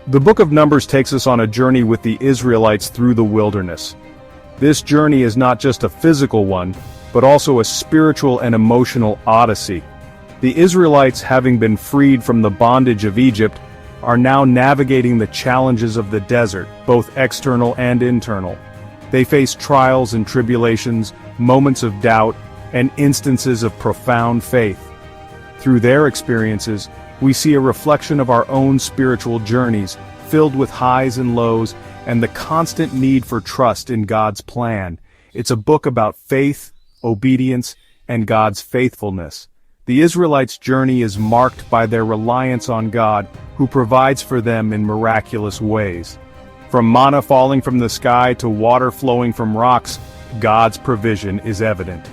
The book of Numbers takes us on a journey with the Israelites through the wilderness. This journey is not just a physical one, but also a spiritual and emotional odyssey. The Israelites, having been freed from the bondage of Egypt, are now navigating the challenges of the desert, both external and internal. They face trials and tribulations, moments of doubt, and instances of profound faith. Through their experiences, we see a reflection of our own spiritual journeys, filled with highs and lows, and the constant need for trust in God's plan. It's a book about faith, obedience, and God's faithfulness. The Israelites' journey is marked by their reliance on God, who provides for them in miraculous ways. From manna falling from the sky to water flowing from rocks, God's provision is evident.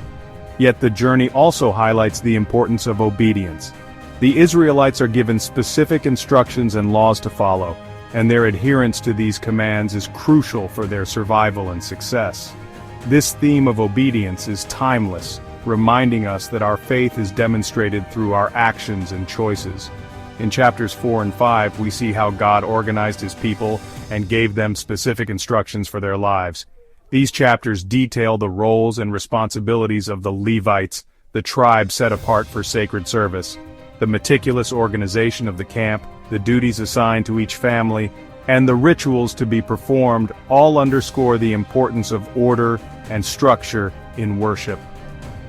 Yet the journey also highlights the importance of obedience. The Israelites are given specific instructions and laws to follow, and their adherence to these commands is crucial for their survival and success. This theme of obedience is timeless, reminding us that our faith is demonstrated through our actions and choices. In chapters 4 and 5, we see how God organized his people and gave them specific instructions for their lives. These chapters detail the roles and responsibilities of the Levites, the tribe set apart for sacred service. The meticulous organization of the camp, the duties assigned to each family, and the rituals to be performed all underscore the importance of order and structure in worship.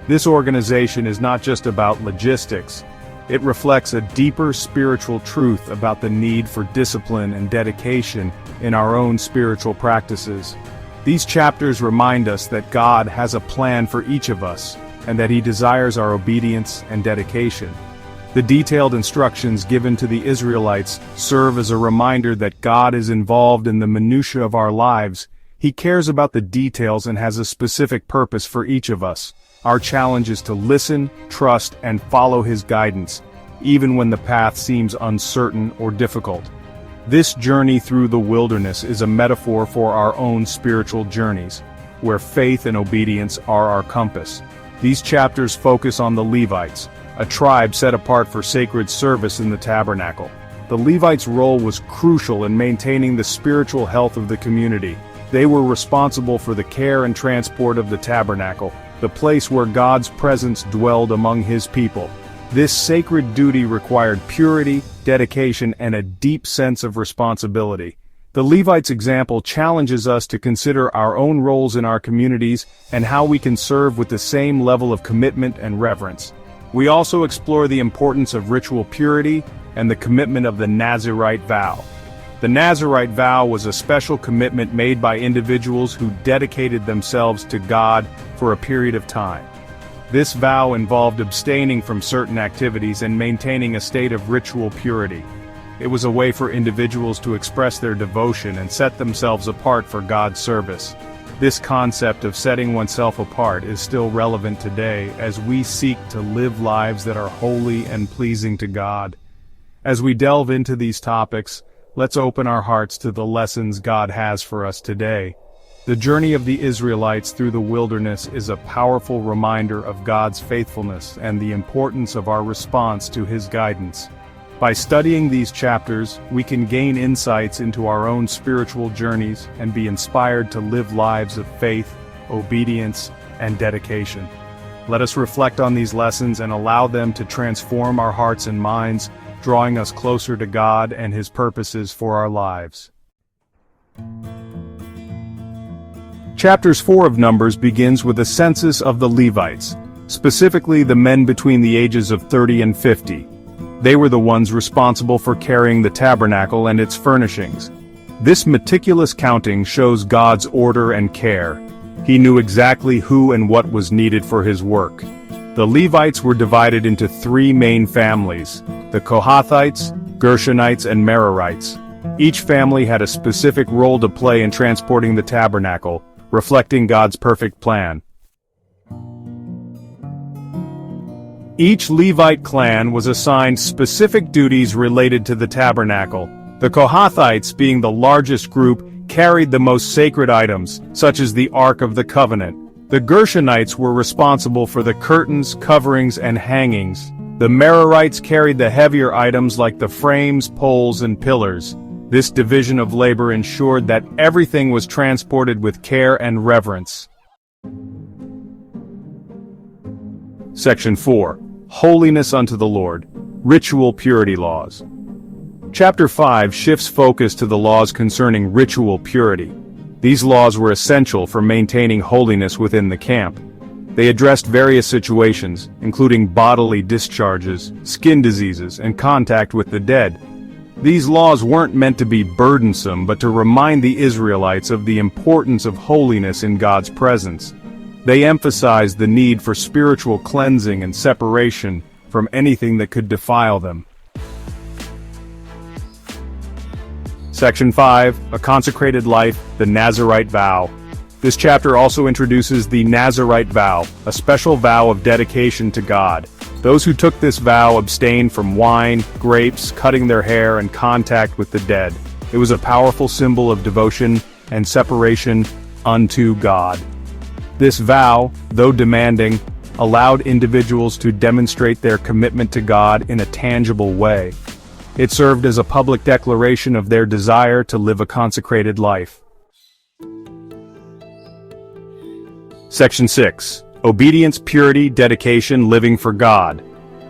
This organization is not just about logistics. It reflects a deeper spiritual truth about the need for discipline and dedication in our own spiritual practices. These chapters remind us that God has a plan for each of us, and that he desires our obedience and dedication. The detailed instructions given to the Israelites serve as a reminder that God is involved in the minutiae of our lives. He cares about the details and has a specific purpose for each of us. Our challenge is to listen, trust, and follow his guidance, even when the path seems uncertain or difficult. This journey through the wilderness is a metaphor for our own spiritual journeys, where faith and obedience are our compass. These chapters focus on the Levites, a tribe set apart for sacred service in the tabernacle. The Levites' role was crucial in maintaining the spiritual health of the community. They were responsible for the care and transport of the tabernacle, the place where God's presence dwelled among his people. This sacred duty required purity, dedication, and a deep sense of responsibility. The Levites' example challenges us to consider our own roles in our communities and how we can serve with the same level of commitment and reverence. We also explore the importance of ritual purity and the commitment of the Nazirite vow. The Nazirite vow was a special commitment made by individuals who dedicated themselves to God for a period of time. This vow involved abstaining from certain activities and maintaining a state of ritual purity. It was a way for individuals to express their devotion and set themselves apart for God's service. This concept of setting oneself apart is still relevant today as we seek to live lives that are holy and pleasing to God. As we delve into these topics, let's open our hearts to the lessons God has for us today. The journey of the Israelites through the wilderness is a powerful reminder of God's faithfulness and the importance of our response to his guidance. By studying these chapters, we can gain insights into our own spiritual journeys and be inspired to live lives of faith, obedience, and dedication. Let us reflect on these lessons and allow them to transform our hearts and minds, drawing us closer to God and his purposes for our lives. Chapters 4 of Numbers begins with a census of the Levites, specifically the men between the ages of 30 and 50. They were the ones responsible for carrying the tabernacle and its furnishings. This meticulous counting shows God's order and care. He knew exactly who and what was needed for his work. The Levites were divided into three main families: the Kohathites, Gershonites, and Merarites. Each family had a specific role to play in transporting the tabernacle, reflecting God's perfect plan. Each Levite clan was assigned specific duties related to the tabernacle. The Kohathites, being the largest group, carried the most sacred items, such as the Ark of the Covenant. The Gershonites were responsible for the curtains, coverings, and hangings. The Merarites carried the heavier items like the frames, poles, and pillars. This division of labor ensured that everything was transported with care and reverence. Section 4. Holiness unto the Lord. Ritual purity laws. Chapter 5 shifts focus to the laws concerning ritual purity. These laws were essential for maintaining holiness within the camp. They addressed various situations, including bodily discharges, skin diseases, and contact with the dead. These laws weren't meant to be burdensome, but to remind the Israelites of the importance of holiness in God's presence. They emphasized the need for spiritual cleansing and separation from anything that could defile them. Section 5, A Consecrated Life, the Nazirite Vow. This chapter also introduces the Nazirite vow, a special vow of dedication to God. Those who took this vow abstained from wine, grapes, cutting their hair, and contact with the dead. It was a powerful symbol of devotion and separation unto God. This vow, though demanding, allowed individuals to demonstrate their commitment to God in a tangible way. It served as a public declaration of their desire to live a consecrated life. Section 6. Obedience, Purity, Dedication, Living for God.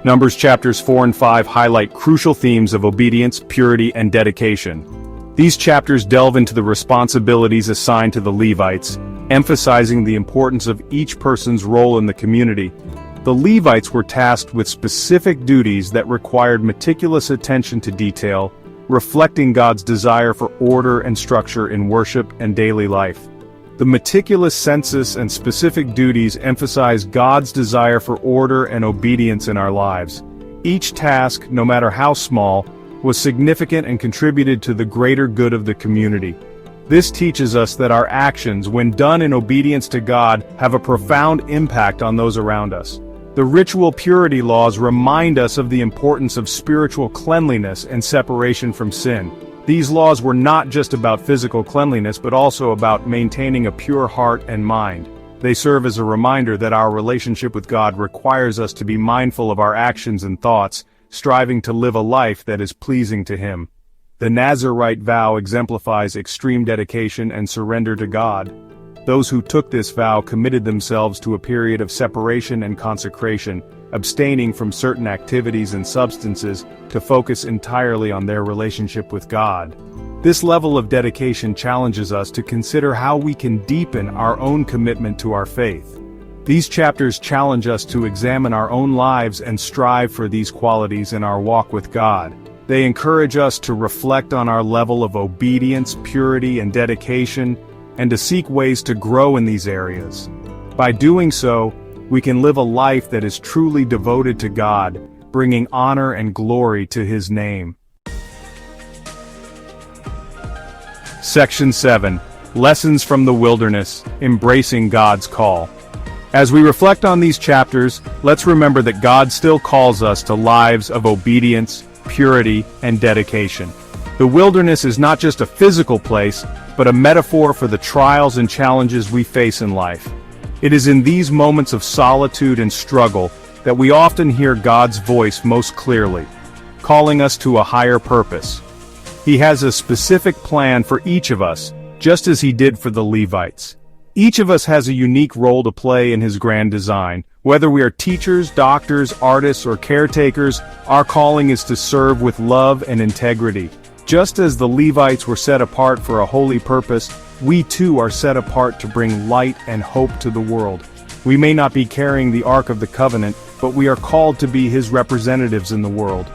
Numbers chapters 4 and 5 highlight crucial themes of obedience, purity, and dedication. These chapters delve into the responsibilities assigned to the Levites, emphasizing the importance of each person's role in the community. The Levites were tasked with specific duties that required meticulous attention to detail, reflecting God's desire for order and structure in worship and daily life. The meticulous census and specific duties emphasize God's desire for order and obedience in our lives. Each task, no matter how small, was significant and contributed to the greater good of the community. This teaches us that our actions, when done in obedience to God, have a profound impact on those around us. The ritual purity laws remind us of the importance of spiritual cleanliness and separation from sin. These laws were not just about physical cleanliness but also about maintaining a pure heart and mind. They serve as a reminder that our relationship with God requires us to be mindful of our actions and thoughts, striving to live a life that is pleasing to Him. The Nazirite vow exemplifies extreme dedication and surrender to God. Those who took this vow committed themselves to a period of separation and consecration, abstaining from certain activities and substances to focus entirely on their relationship with God. This level of dedication challenges us to consider how we can deepen our own commitment to our faith. These chapters challenge us to examine our own lives and strive for these qualities in our walk with God. They encourage us to reflect on our level of obedience, purity, and dedication, and to seek ways to grow in these areas. By doing so, we can live a life that is truly devoted to God, bringing honor and glory to His name. Section 7. Lessons from the Wilderness, Embracing God's Call. As we reflect on these chapters, let's remember that God still calls us to lives of obedience, purity, and dedication. The wilderness is not just a physical place, but a metaphor for the trials and challenges we face in life. It is in these moments of solitude and struggle that we often hear God's voice most clearly, calling us to a higher purpose. He has a specific plan for each of us, just as He did for the Levites. Each of us has a unique role to play in His grand design. Whether we are teachers, doctors, artists, or caretakers, our calling is to serve with love and integrity. Just as the Levites were set apart for a holy purpose, we too are set apart to bring light and hope to the world. We may not be carrying the Ark of the Covenant, but we are called to be His representatives in the world.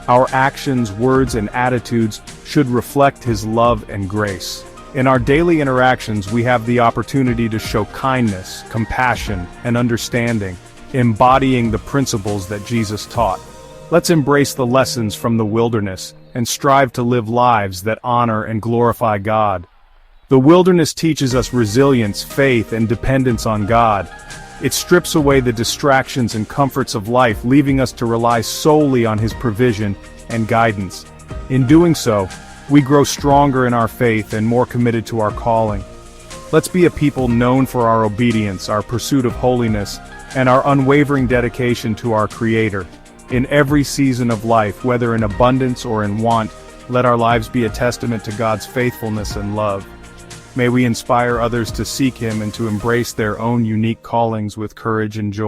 Our actions, words, and attitudes should reflect His love and grace. In our daily interactions, we have the opportunity to show kindness, compassion, and understanding, embodying the principles that Jesus taught. Let's embrace the lessons from the wilderness and strive to live lives that honor and glorify God. The wilderness teaches us resilience, faith, and dependence on God. It strips away the distractions and comforts of life, leaving us to rely solely on His provision and guidance. In doing so, we grow stronger in our faith and more committed to our calling. Let's be a people known for our obedience, our pursuit of holiness, and our unwavering dedication to our Creator. In every season of life, whether in abundance or in want, Let our lives be a testament to God's faithfulness and love. May we inspire others to seek Him and to embrace their own unique callings with courage and joy.